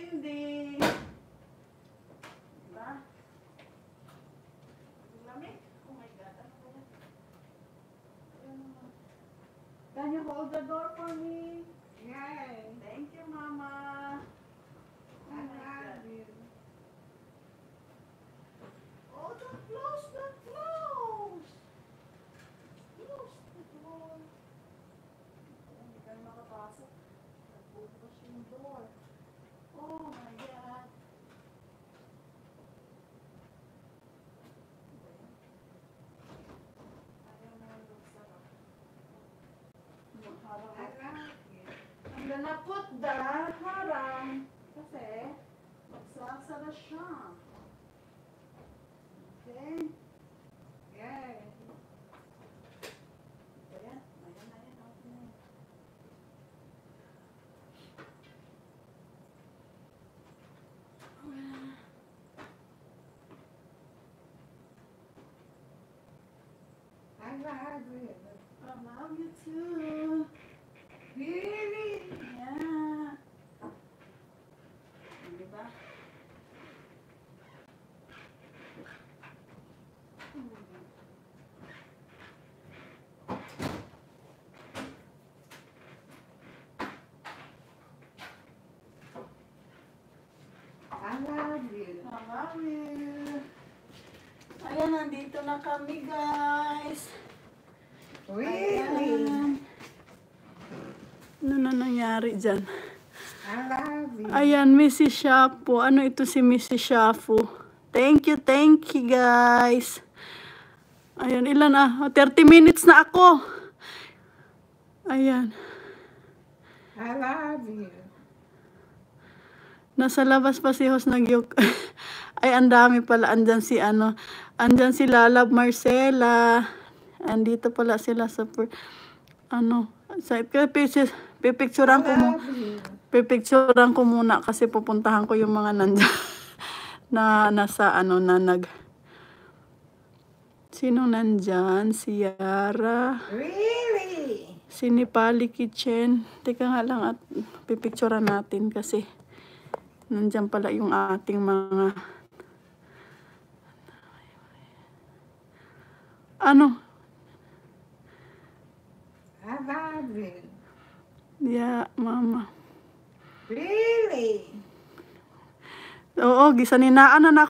Cindy. Diba? Lamig? Oh my God. Ano ba yan? Can you hold the door for me? Yay. Thank you, Mama. Oh I my love God. you. Oh, don't close the close. Close the door. Oh, hindi ka na makapasok. Nagbubukas yung door. Oh my God. Ayaw na yung sarap. Yung harang. I love you. I'm gonna put the harang kasi magsasara siya. Okay? Yay. Ayan. Ayan. Okay na yan. I love you. I love you too. Really? Yeah. Diba? I love you. I love you. Ayan, nandito na kami, guys. Really? Ayan. Ano na nangyari dyan? I love you. Ayan, Mrs. Shafu. Ano ito si Mrs. Shafu? Thank you, guys. Ayan, ilan na? 30 minutes na ako. Ayan. I love you. Nasa labas pa si Hos nagyok. Ay, ang dami pala. Andyan si andyan si Lalab Marcela. Andito pala sila sa sa pipicturean ko mo. Love you. Pipicturean ko muna kasi pupuntahan ko yung mga nandyan na nasa Sino nandyan? Si Yara. Really? Si Nepali Kitchen. Teka nga lang at pipicturean natin kasi nandyan pala yung ating mga I love you. Yeah, Mama. Really? Oo, gisaninaan na